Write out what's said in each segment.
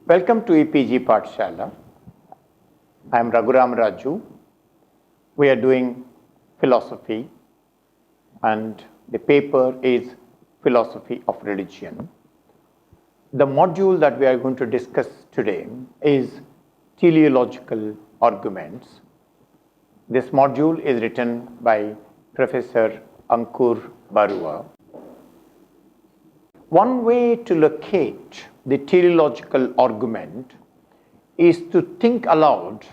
Welcome to EPG Pathshala. I am Raghuram Raju. We are doing philosophy and the paper is Philosophy of Religion. The module that we are going to discuss today is Teleological Arguments. This module is written by Professor Ankur Barua. One way to locate the teleological argument is to think aloud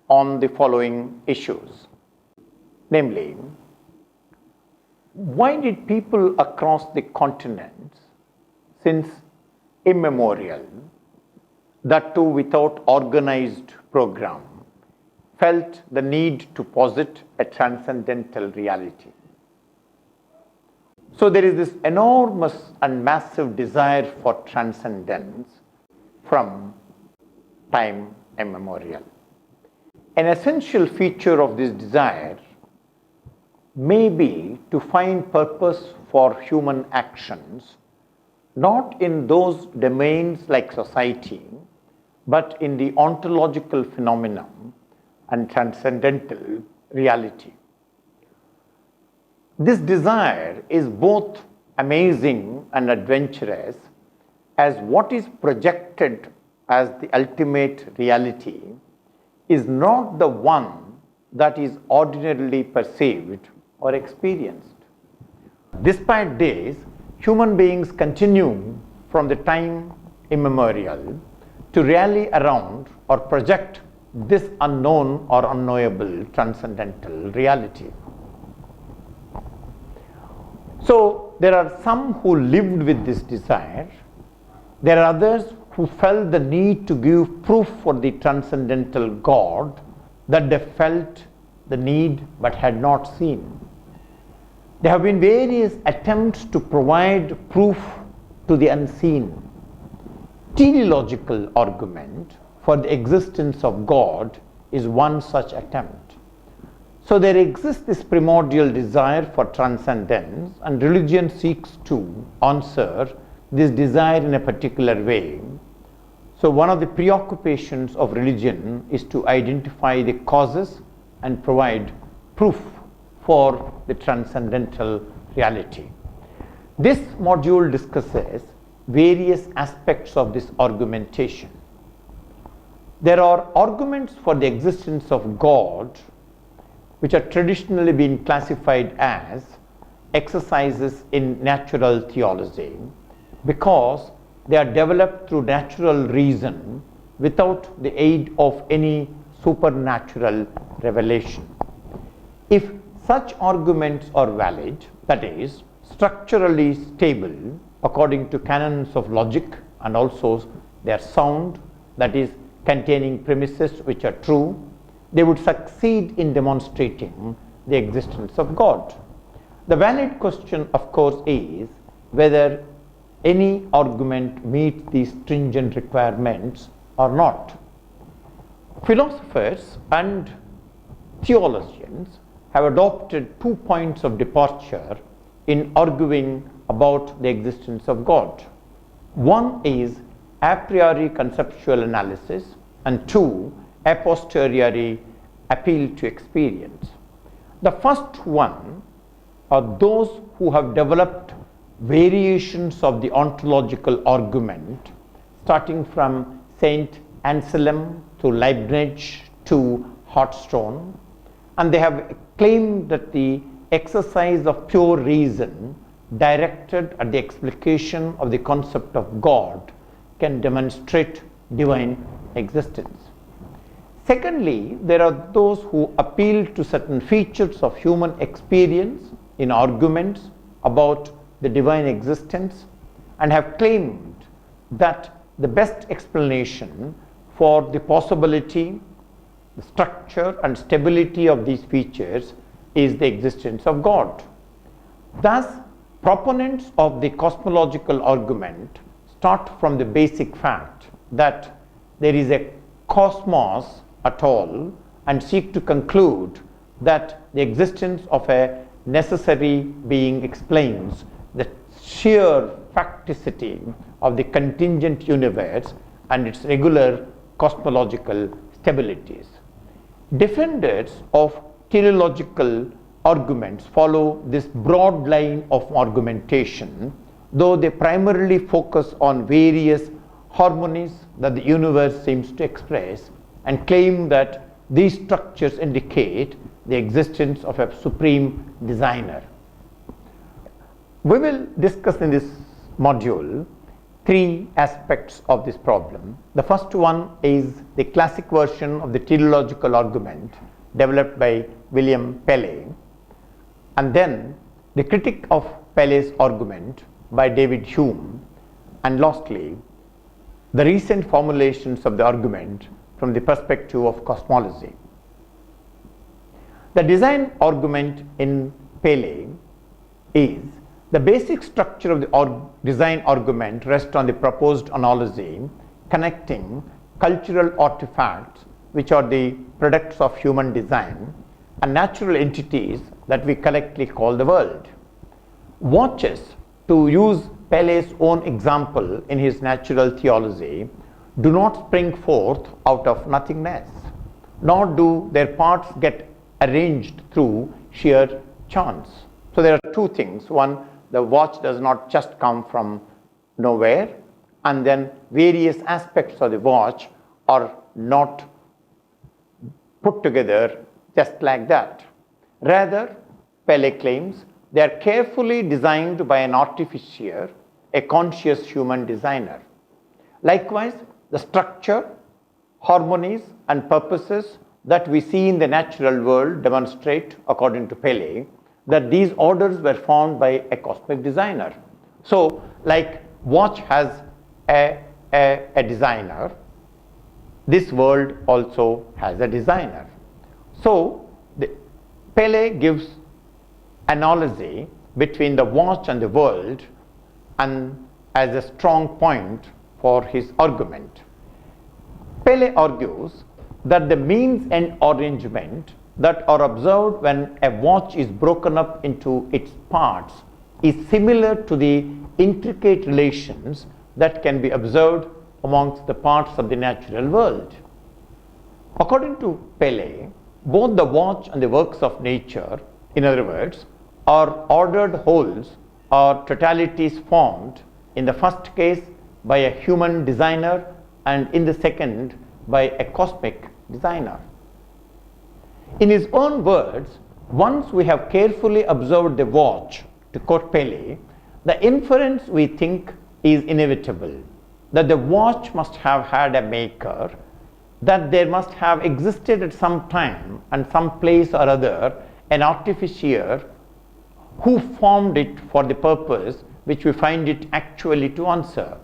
on the following issues. Namely, why did people across the continents since immemorial, that too without organized program, felt the need to posit a transcendental reality? So there is this enormous and massive desire for transcendence from time immemorial. An essential feature of this desire may be to find purpose for human actions, not in those domains like society, but in the ontological phenomenon and transcendental reality. This desire is both amazing and adventurous, as what is projected as the ultimate reality is not the one that is ordinarily perceived or experienced. Despite this, human beings continue from the time immemorial to rally around or project this unknown or unknowable transcendental reality. So there are some who lived with this desire. There are others who felt the need to give proof for the transcendental God that they felt the need but had not seen. There have been various attempts to provide proof to the unseen. Teleological argument for the existence of God is one such attempt. So there exists this primordial desire for transcendence, and religion seeks to answer this desire in a particular way. So one of the preoccupations of religion is to identify the causes and provide proof for the transcendental reality. This module discusses various aspects of this argumentation. There are arguments for the existence of God, which are traditionally been classified as exercises in natural theology, because they are developed through natural reason without the aid of any supernatural revelation. If such arguments are valid, that is, structurally stable according to canons of logic, and also they are sound, that is, containing premises which are true, they would succeed in demonstrating the existence of God. The valid question, of course, is whether any argument meets these stringent requirements or not. Philosophers and theologians have adopted 2 points of departure in arguing about the existence of God. One is a priori conceptual analysis, and two, a posteriori appeal to experience. The first one are those who have developed variations of the ontological argument, starting from Saint Anselm to Leibniz to Hartstone, and they have claimed that the exercise of pure reason directed at the explication of the concept of God can demonstrate divine existence. Secondly, there are those who appeal to certain features of human experience in arguments about the divine existence and have claimed that the best explanation for the possibility, the structure and stability of these features is the existence of God. Thus, proponents of the cosmological argument start from the basic fact that there is a cosmos at all and seek to conclude that the existence of a necessary being explains the sheer facticity of the contingent universe and its regular cosmological stabilities. Defenders of teleological arguments follow this broad line of argumentation, though they primarily focus on various harmonies that the universe seems to express and claim that these structures indicate the existence of a supreme designer. We will discuss in this module three aspects of this problem. The first one is the classic version of the teleological argument developed by William Paley, and then the critique of Paley's argument by David Hume, and lastly, the recent formulations of the argument from the perspective of cosmology. The design argument in Paley is the basic structure of the design argument rests on the proposed analogy connecting cultural artifacts, which are the products of human design, and natural entities that we collectively call the world. Watches, to use Paley's own example in his natural theology, do not spring forth out of nothingness, nor do their parts get arranged through sheer chance. So there are two things. One, the watch does not just come from nowhere, and then various aspects of the watch are not put together just like that. Rather, Paley claims they are carefully designed by an artificer, a conscious human designer. Likewise, the structure, harmonies, and purposes that we see in the natural world demonstrate, according to Paley, that these orders were found by a cosmic designer. So, like watch has a designer, this world also has a designer. So, Paley gives analogy between the watch and the world, and as a strong point for his argument. Paley argues that the means-end arrangement that are observed when a watch is broken up into its parts is similar to the intricate relations that can be observed amongst the parts of the natural world. According to Paley, both the watch and the works of nature, in other words, are ordered wholes or totalities formed, in the first case by a human designer and in the second by a cosmic designer. In his own words, once we have carefully observed the watch, to quote Paley, the inference we think is inevitable, that the watch must have had a maker, that there must have existed at some time and some place or other an artificer who formed it for the purpose which we find it actually to answer,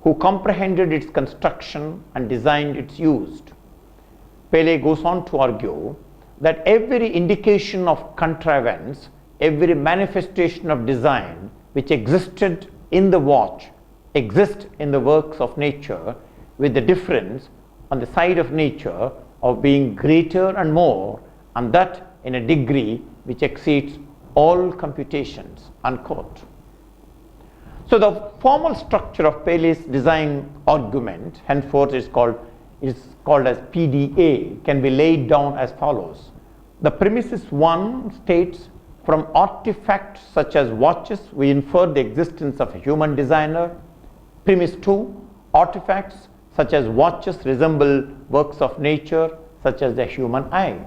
who comprehended its construction and designed its use. Paley goes on to argue that every indication of contrivance, every manifestation of design which existed in the watch exists in the works of nature, with the difference on the side of nature of being greater and more, and that in a degree which exceeds all computations, unquote. So the formal structure of Paley's design argument, henceforth is called as PDA, can be laid down as follows. The premises 1 states, from artifacts such as watches we infer the existence of a human designer. Premise 2, artifacts such as watches resemble works of nature such as the human eye.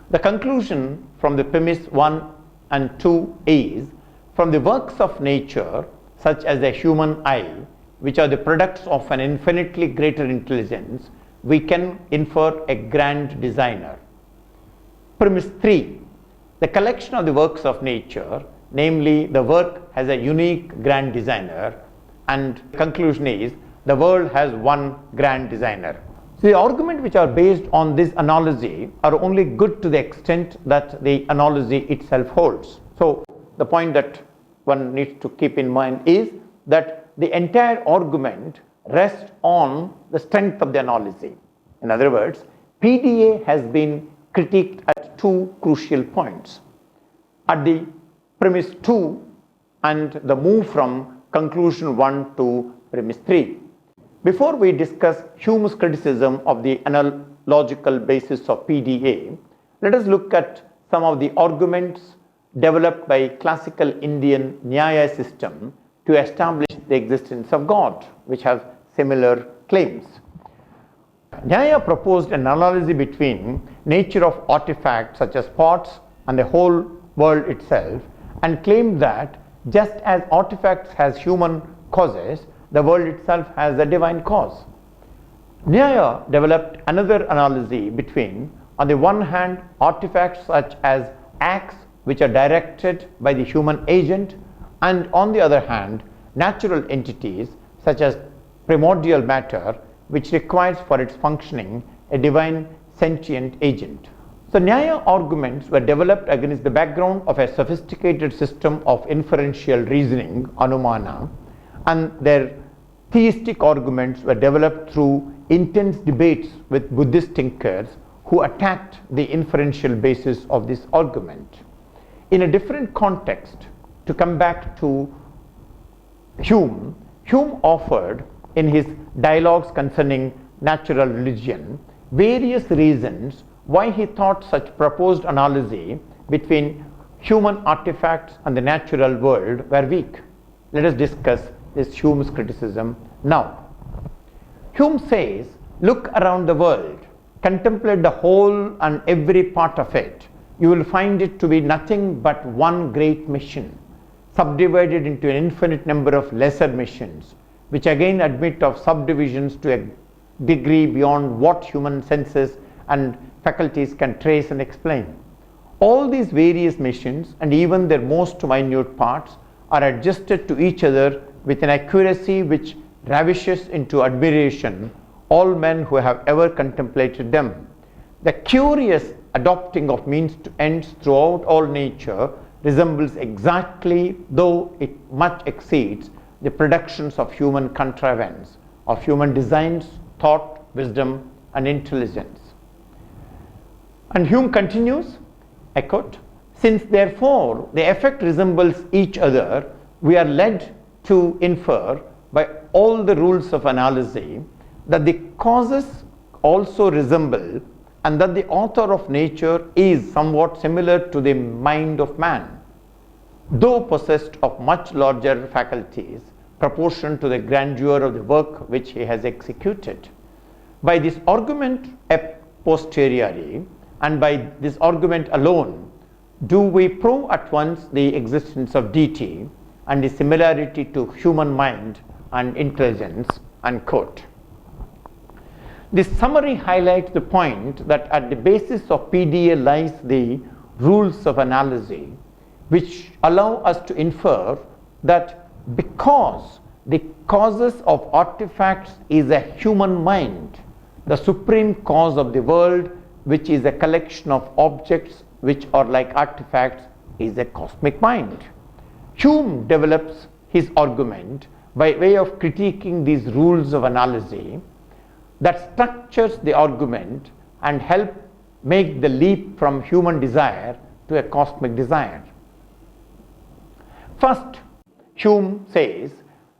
The conclusion from the premise 1 and 2 is, from the works of nature such as the human eye, which are the products of an infinitely greater intelligence, we can infer a grand designer. Premise 3, the collection of the works of nature, namely the work has a unique grand designer, and conclusion is the world has one grand designer. So the arguments which are based on this analogy are only good to the extent that the analogy itself holds. So the point that one needs to keep in mind is that the entire argument rests on the strength of the analogy. In other words, PDA has been critiqued at two crucial points: at the premise 2 and the move from conclusion 1 to premise 3. Before we discuss Hume's criticism of the analogical basis of PDA, let us look at some of the arguments developed by classical Indian Nyaya system to establish the existence of God, which have similar claims. Nyaya proposed an analogy between nature of artifacts such as pots and the whole world itself, and claimed that just as artifacts has human causes, the world itself has a divine cause. Nyaya developed another analogy between, on the one hand, artifacts such as acts which are directed by the human agent, and on the other hand, natural entities such as primordial matter, which requires for its functioning a divine sentient agent. So Nyaya arguments were developed against the background of a sophisticated system of inferential reasoning, anumana, and their theistic arguments were developed through intense debates with Buddhist thinkers who attacked the inferential basis of this argument. In a different context, to come back to Hume offered in his dialogues concerning natural religion various reasons why he thought such proposed analogy between human artifacts and the natural world were weak. Let us discuss this Hume's criticism now. Hume says, look around the world, contemplate the whole and every part of it. You will find it to be nothing but one great mission, subdivided into an infinite number of lesser missions, which again admit of subdivisions to a degree beyond what human senses and faculties can trace and explain. All these various missions and even their most minute parts are adjusted to each other with an accuracy which ravishes into admiration all men who have ever contemplated them. The curious adopting of means to ends throughout all nature resembles exactly, though it much exceeds, the productions of human contrivance, of human designs, thought, wisdom, and intelligence. And Hume continues, I quote, since therefore the effect resembles each other, we are led to infer by all the rules of analogy that the causes also resemble, and that the author of nature is somewhat similar to the mind of man, though possessed of much larger faculties proportioned to the grandeur of the work which he has executed. By this argument a posteriori, and by this argument alone, do we prove at once the existence of deity and the similarity to human mind and intelligence, unquote. This summary highlights the point that at the basis of PDA lies the rules of analogy, which allow us to infer that because the causes of artifacts is a human mind, the supreme cause of the world, which is a collection of objects which are like artifacts, is a cosmic mind. Hume develops his argument by way of critiquing these rules of analogy that structures the argument and help make the leap from human desire to a cosmic desire. First, Hume says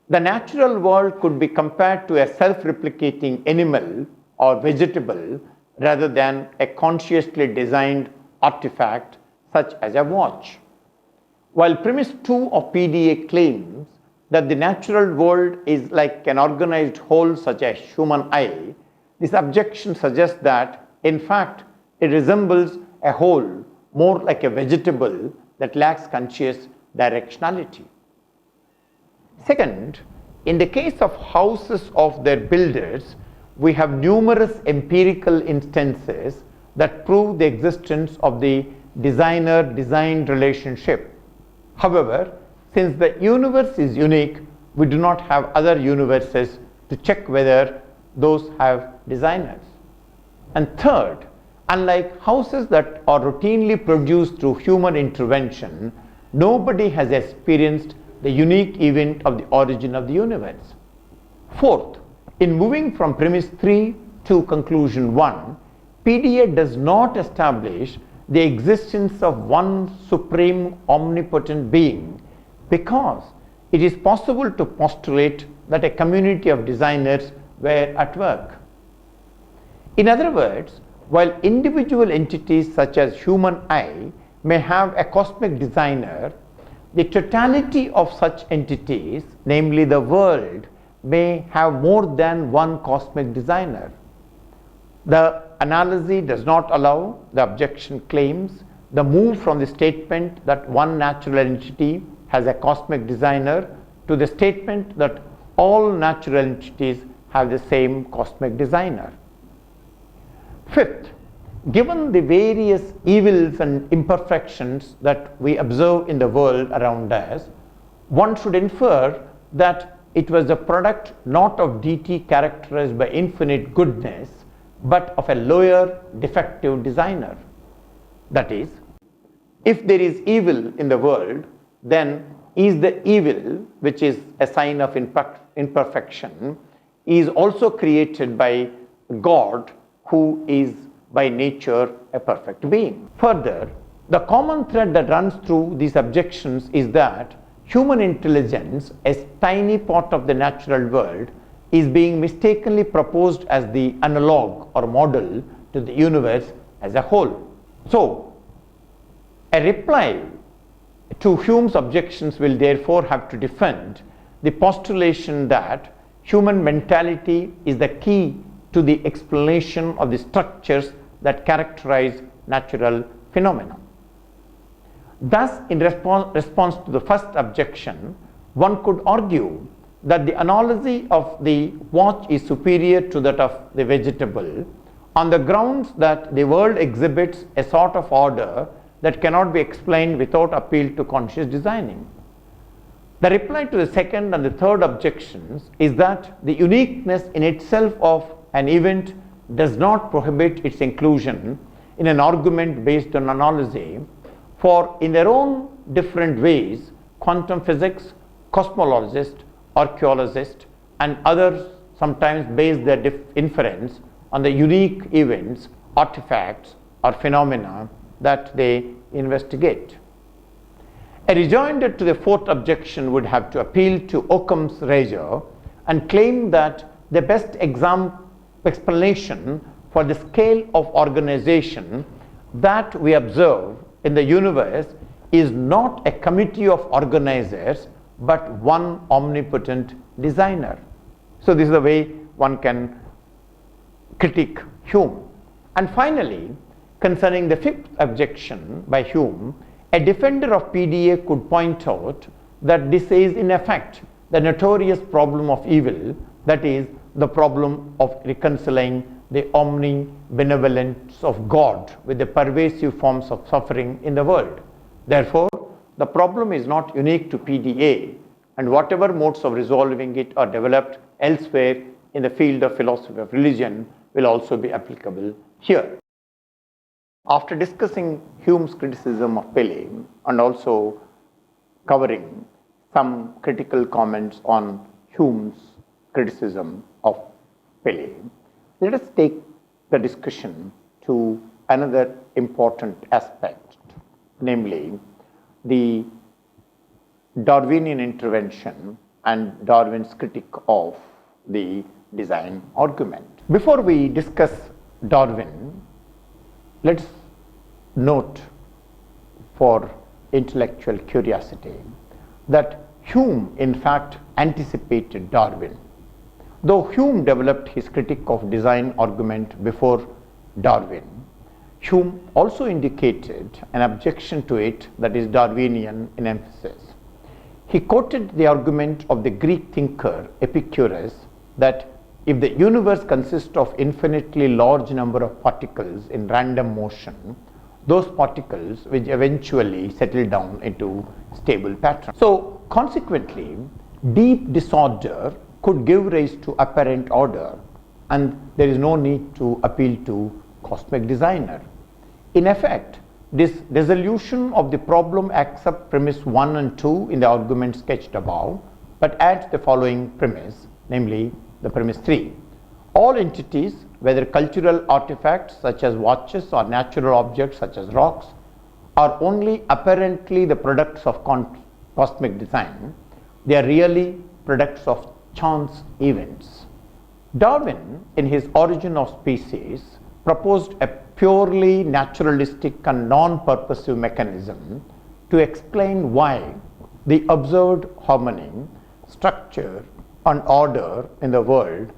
the natural world could be compared to a self-replicating animal or vegetable rather than a consciously designed artifact such as a watch. While premise 2 of PDA claims that the natural world is like an organized whole such as human eye, this objection suggests that, in fact, it resembles a whole more like a vegetable that lacks conscious directionality. Second, in the case of houses of their builders, we have numerous empirical instances that prove the existence of the designer-designed relationship. However, since the universe is unique, we do not have other universes to check whether those have designers. And third, unlike houses that are routinely produced through human intervention, nobody has experienced the unique event of the origin of the universe. Fourth, in moving from premise 3 to conclusion 1, PDA does not establish the existence of one supreme omnipotent being, because it is possible to postulate that a community of designers were at work. In other words, while individual entities such as human eye may have a cosmic designer, the totality of such entities, namely the world, may have more than one cosmic designer. The analogy does not allow, the objection claims, the move from the statement that one natural entity has a cosmic designer to the statement that all natural entities have the same cosmic designer. Fifth, given the various evils and imperfections that we observe in the world around us, one should infer that it was the product not of deity characterized by infinite goodness, but of a lower defective designer. That is, if there is evil in the world, then is the evil, which is a sign of imperfection, is also created by God, who is by nature a perfect being. Further, the common thread that runs through these objections is that human intelligence, a tiny part of the natural world, is being mistakenly proposed as the analog or model to the universe as a whole. So, a reply to Hume's objections will therefore have to defend the postulation that human mentality is the key to the explanation of the structures that characterize natural phenomena. Thus, in response to the first objection, one could argue that the analogy of the watch is superior to that of the vegetable on the grounds that the world exhibits a sort of order that cannot be explained without appeal to conscious designing. The reply to the second and the third objections is that the uniqueness in itself of an event does not prohibit its inclusion in an argument based on analogy, for in their own different ways, quantum physics, cosmologists, archaeologists, and others sometimes base their inference on the unique events, artifacts, or phenomena that they investigate. A rejoinder to the fourth objection would have to appeal to Occam's razor and claim that the best explanation for the scale of organization that we observe in the universe is not a committee of organizers, but one omnipotent designer. So this is the way one can critique Hume. And finally, concerning the fifth objection by Hume, a defender of PDA could point out that this is in effect the notorious problem of evil, that is, the problem of reconciling the omnibenevolence of God with the pervasive forms of suffering in the world. Therefore, the problem is not unique to PDA, and whatever modes of resolving it are developed elsewhere in the field of philosophy of religion will also be applicable here. After discussing Hume's criticism of Paley and also covering some critical comments on Hume's criticism of Paley, let us take the discussion to another important aspect, namely the Darwinian intervention and Darwin's critique of the design argument. Before we discuss Darwin, let's note for intellectual curiosity that Hume in fact anticipated Darwin. Though Hume developed his critique of design argument before Darwin, Hume also indicated an objection to it that is Darwinian in emphasis. He quoted the argument of the Greek thinker Epicurus that if the universe consists of infinitely large number of particles in random motion, those particles which eventually settle down into stable patterns. So consequently, deep disorder could give rise to apparent order, and there is no need to appeal to cosmic designer. In effect, this resolution of the problem accepts premise 1 and 2 in the argument sketched above, but adds the following premise, namely the premise 3. All entities, whether cultural artifacts such as watches or natural objects such as rocks, are only apparently the products of cosmic design. They are really products of chance events. Darwin, in his Origin of Species, proposed a purely naturalistic and non-purposive mechanism to explain why the observed harmony, structure, and order in the world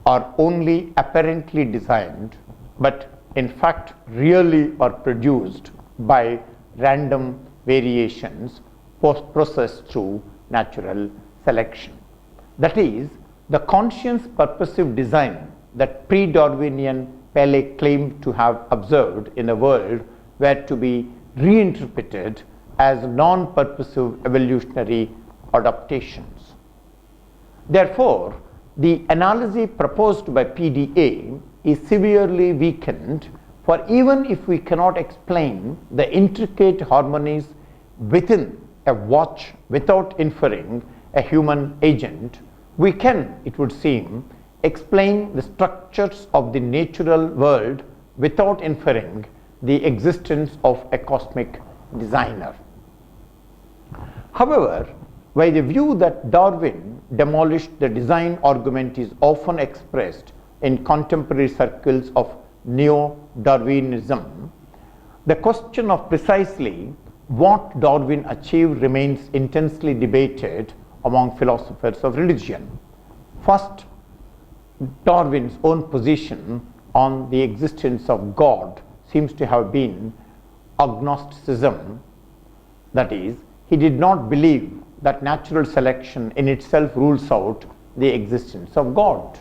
are only apparently designed, but in fact really are produced by random variations processed through natural selection. That is, the conscious purposive design that pre-Darwinian Paley claimed to have observed in the world were to be reinterpreted as non-purposive evolutionary adaptations. Therefore, the analogy proposed by PDA is severely weakened, for even if we cannot explain the intricate harmonies within a watch without inferring a human agent, we can, it would seem, explain the structures of the natural world without inferring the existence of a cosmic designer. However, while the view that Darwin demolished the design argument is often expressed in contemporary circles of neo-Darwinism, the question of precisely what Darwin achieved remains intensely debated among philosophers of religion. First, Darwin's own position on the existence of God seems to have been agnosticism, that is, he did not believe that natural selection in itself rules out the existence of God.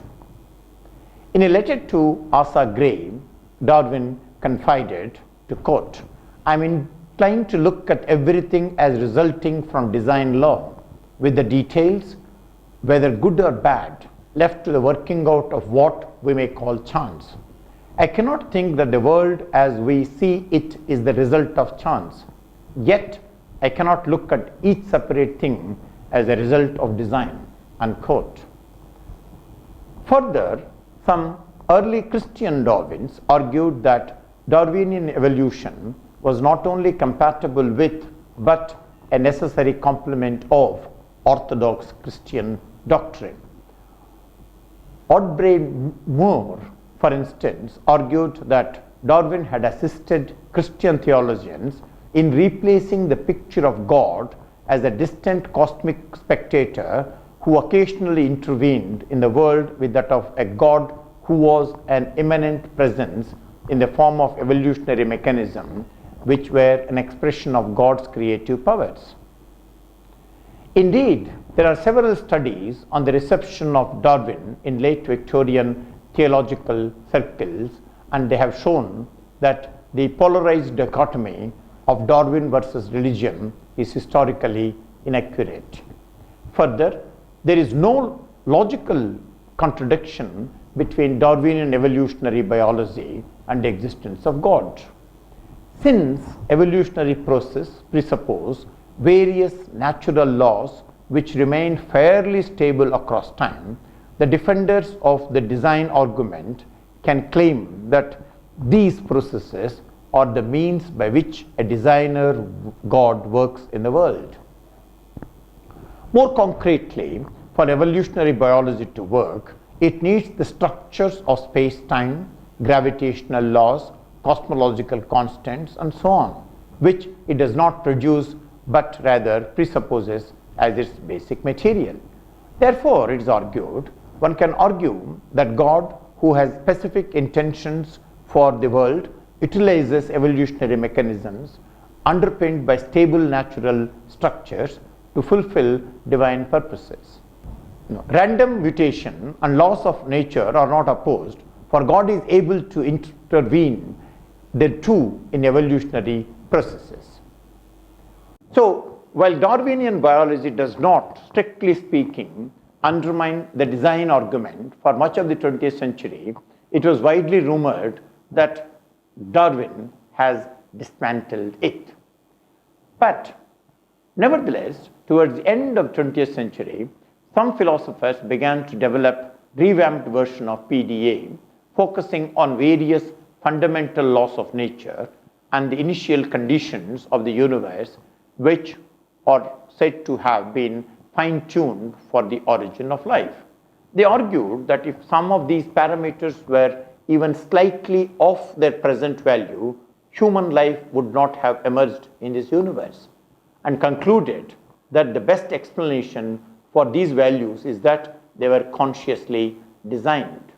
In a letter to Asa Gray, Darwin confided, to quote, "I am inclined to look at everything as resulting from design law, with the details, whether good or bad, left to the working out of what we may call chance. I cannot think that the world as we see it is the result of chance, yet I cannot look at each separate thing as a result of design," unquote. Further, some early Christian Darwinians argued that Darwinian evolution was not only compatible with but a necessary complement of orthodox Christian doctrine. Aubrey Moore, for instance, argued that Darwin had assisted Christian theologians in replacing the picture of God as a distant cosmic spectator who occasionally intervened in the world with that of a God who was an immanent presence in the form of evolutionary mechanisms which were an expression of God's creative powers. Indeed, there are several studies on the reception of Darwin in late Victorian theological circles, and they have shown that the polarized dichotomy of Darwin versus religion is historically inaccurate. Further, there is no logical contradiction between Darwinian evolutionary biology and the existence of God. Since evolutionary process presuppose various natural laws which remain fairly stable across time, the defenders of the design argument can claim that these processes are the means by which a designer God works in the world. More concretely, for evolutionary biology to work, it needs the structures of space-time, gravitational laws, cosmological constants, and so on, which it does not produce but rather presupposes as its basic material. Therefore, it is argued, one can argue that God, who has specific intentions for the world, utilizes evolutionary mechanisms underpinned by stable natural structures to fulfill divine purposes. Random mutation and laws of nature are not opposed, for God is able to intervene thereto in evolutionary processes. So, while Darwinian biology does not, strictly speaking, undermine the design argument, for much of the 20th century, it was widely rumored that Darwin has dismantled it. But nevertheless, towards the end of the 20th century, some philosophers began to develop revamped version of PDA, focusing on various fundamental laws of nature and the initial conditions of the universe, which are said to have been fine-tuned for the origin of life. They argued that if some of these parameters were even slightly off their present value, human life would not have emerged in this universe, and concluded that the best explanation for these values is that they were consciously designed.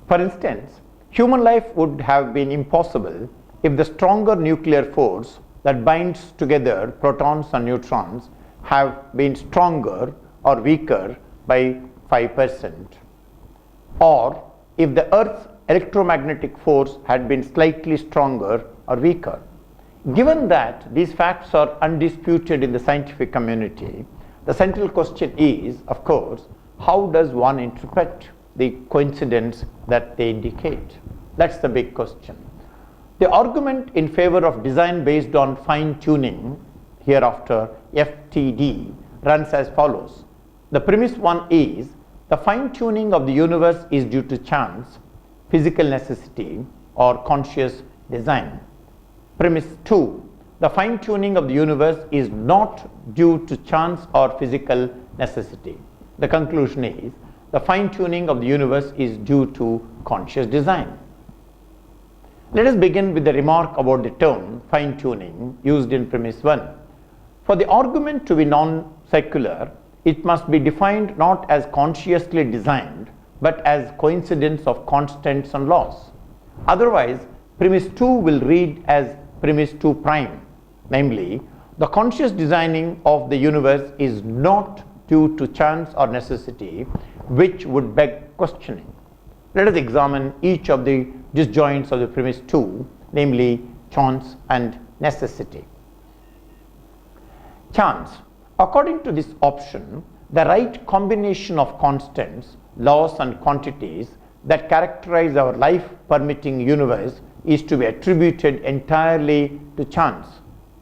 For instance, human life would have been impossible if the stronger nuclear force that binds together protons and neutrons have been stronger or weaker by 5%, or if the Earth's electromagnetic force had been slightly stronger or weaker. Given that these facts are undisputed in the scientific community, the central question is, of course, how does one interpret the coincidence that they indicate? That's the big question. The argument in favor of design based on fine-tuning, hereafter FTD, runs as follows. The premise 1 is the fine-tuning of the universe is due to chance, physical necessity, or conscious design. Premise 2, the fine-tuning of the universe is not due to chance or physical necessity. The conclusion is the fine-tuning of the universe is due to conscious design. Let us begin with the remark about the term fine-tuning used in premise 1. For the argument to be non-secular, it must be defined not as consciously designed, but as coincidence of constants and laws. Otherwise, premise 2 will read as premise 2 prime, namely, the conscious designing of the universe is not due to chance or necessity, which would beg questioning. Let us examine each of the disjoints of the premise 2, namely chance and necessity. Chance. According to this option, the right combination of constants, laws and quantities that characterize our life-permitting universe is to be attributed entirely to chance.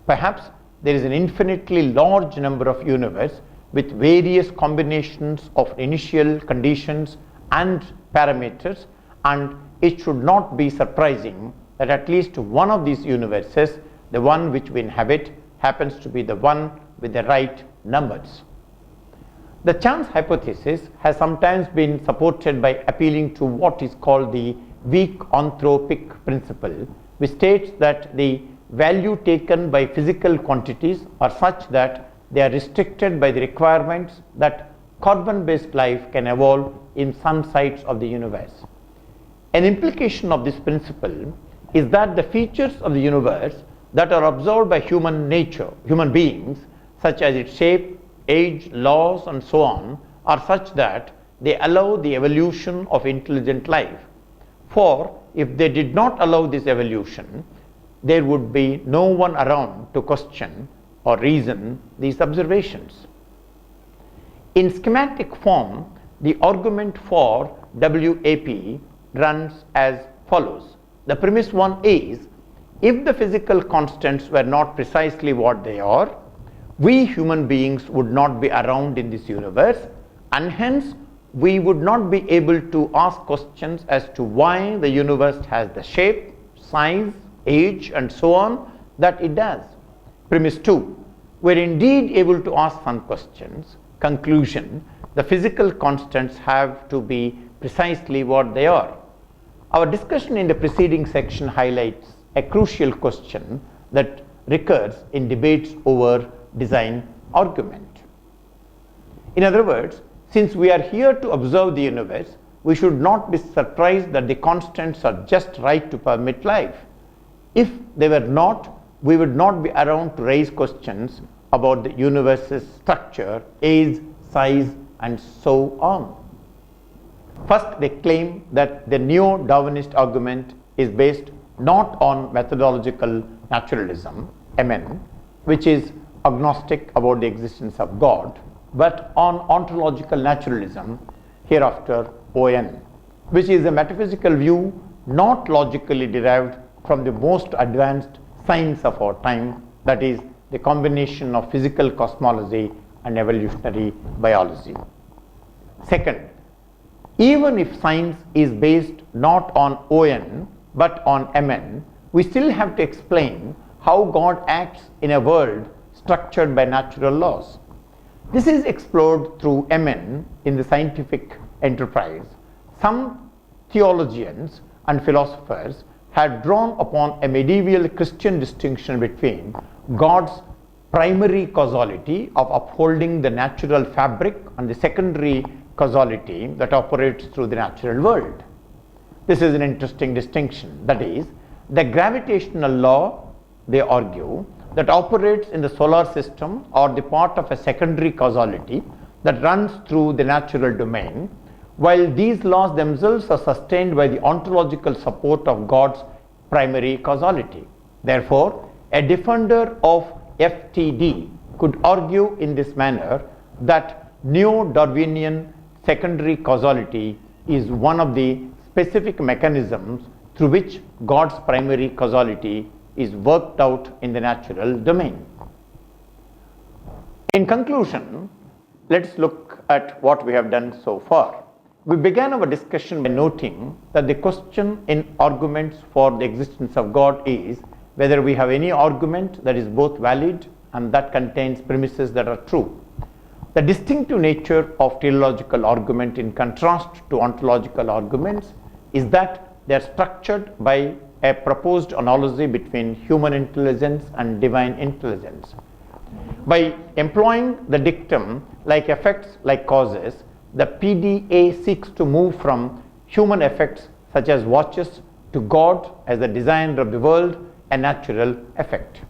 Perhaps there is an infinitely large number of universes with various combinations of initial conditions and parameters, and it should not be surprising that at least one of these universes, the one which we inhabit, happens to be the one with the right numbers. The chance hypothesis has sometimes been supported by appealing to what is called the weak anthropic principle, which states that the value taken by physical quantities are such that they are restricted by the requirements that carbon-based life can evolve in some sites of the universe. An implication of this principle is that the features of the universe that are observed by human beings, such as its shape, age, laws, and so on, are such that they allow the evolution of intelligent life. For if they did not allow this evolution, there would be no one around to question or reason these observations. In schematic form, the argument for WAP runs as follows. The premise 1 is, if the physical constants were not precisely what they are, we human beings would not be around in this universe, and hence we would not be able to ask questions as to why the universe has the shape, size, age, and so on that it does. Premise 2, we are indeed able to ask some questions. Conclusion, the physical constants have to be precisely what they are. Our discussion in the preceding section highlights a crucial question that recurs in debates over design argument. In other words, since we are here to observe the universe, we should not be surprised that the constants are just right to permit life. If they were not, we would not be around to raise questions about the universe's structure, age, size, and so on. First, they claim that the neo-Darwinist argument is based not on methodological naturalism, MN, which is agnostic about the existence of God, but on ontological naturalism, hereafter ON, which is a metaphysical view not logically derived from the most advanced science of our time, that is, the combination of physical cosmology and evolutionary biology. Second, even if science is based not on ON but on MN, we still have to explain how God acts in a world structured by natural laws. This is explored through MN in the scientific enterprise. Some theologians and philosophers had drawn upon a medieval Christian distinction between God's primary causality of upholding the natural fabric and the secondary causality that operates through the natural world. This is an interesting distinction. That is, the gravitational law, they argue, that operates in the solar system or the part of a secondary causality that runs through the natural domain, while these laws themselves are sustained by the ontological support of God's primary causality. Therefore, a defender of FTD could argue in this manner that neo-Darwinian secondary causality is one of the specific mechanisms through which God's primary causality is worked out in the natural domain. In conclusion, let's look at what we have done so far. We began our discussion by noting that the question in arguments for the existence of God is whether we have any argument that is both valid and that contains premises that are true. The distinctive nature of teleological argument in contrast to ontological arguments is that they are structured by a proposed analogy between human intelligence and divine intelligence. By employing the dictum like effects like causes, the PDA seeks to move from human effects such as watches to God as the designer of the world, a natural effect.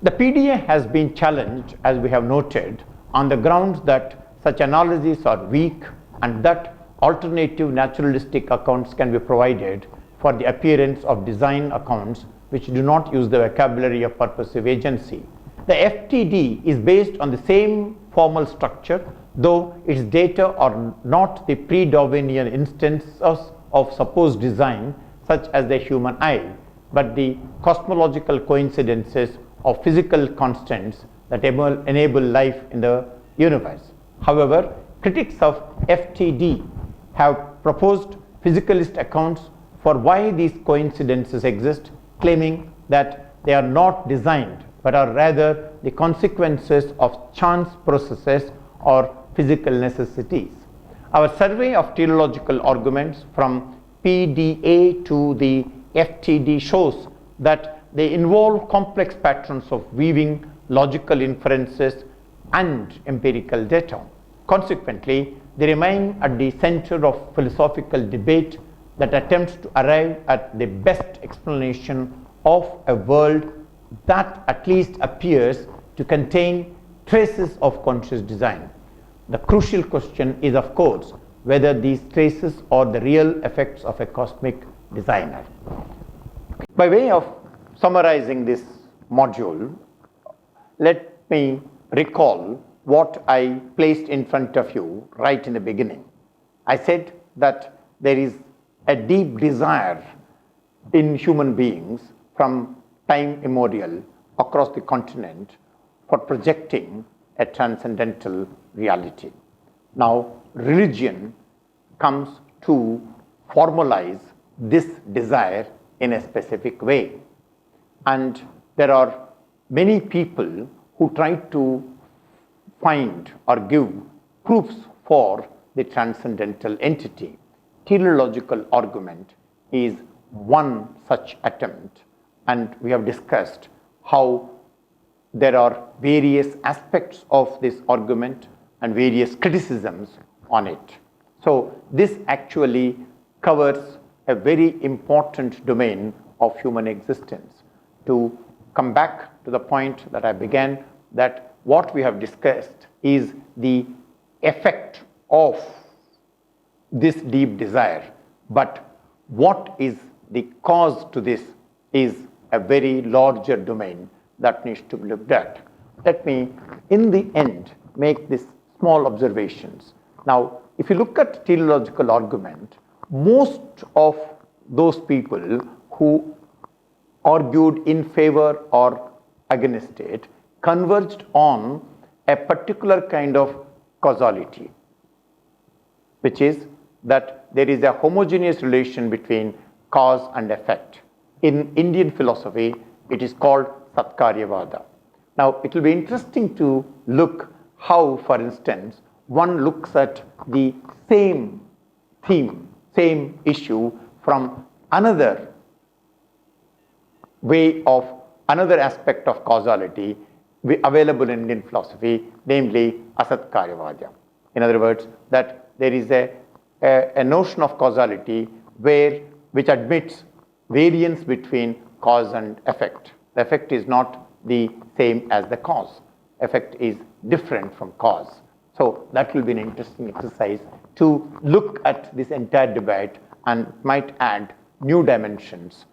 The PDA has been challenged, as we have noted, on the grounds that such analogies are weak and that alternative naturalistic accounts can be provided for the appearance of design accounts which do not use the vocabulary of purposive agency. The FTD is based on the same formal structure, though its data are not the pre-Darwinian instances of supposed design such as the human eye, but the cosmological coincidences of physical constants that enable life in the universe. However, critics of FTD have proposed physicalist accounts for why these coincidences exist, claiming that they are not designed but are rather the consequences of chance processes or physical necessities. Our survey of teleological arguments from PDA to the FTD shows that they involve complex patterns of weaving logical inferences and empirical data. Consequently, they remain at the center of philosophical debate that attempts to arrive at the best explanation of a world that at least appears to contain traces of conscious design. The crucial question is, of course, whether these traces are the real effects of a cosmic designer. By way of summarizing this module, let me recall what I placed in front of you right in the beginning. I said that there is a deep desire in human beings from time immemorial across the continent for projecting a transcendental reality. Now, religion comes to formalize this desire in a specific way. And there are many people who try to find or give proofs for the transcendental entity. Teleological argument is one such attempt, and we have discussed how there are various aspects of this argument and various criticisms on it. So this actually covers a very important domain of human existence. To come back to the point that I began, that what we have discussed is the effect of this deep desire, but what is the cause to this is a very larger domain that needs to be looked at. Let me, in the end, make these small observations. Now, if you look at teleological argument, most of those people who argued in favor or against it converged on a particular kind of causality, which is that there is a homogeneous relation between cause and effect. In Indian philosophy, it is called Satkaryavada. Now, it will be interesting to look how, for instance, one looks at the same theme, same issue from another way of another aspect of causality available in Indian philosophy, namely Asat Karyavada. In other words, that there is a notion of causality which admits variance between cause and effect. The effect is not the same as the cause. Effect is different from cause. So that will be an interesting exercise to look at this entire debate and might add new dimensions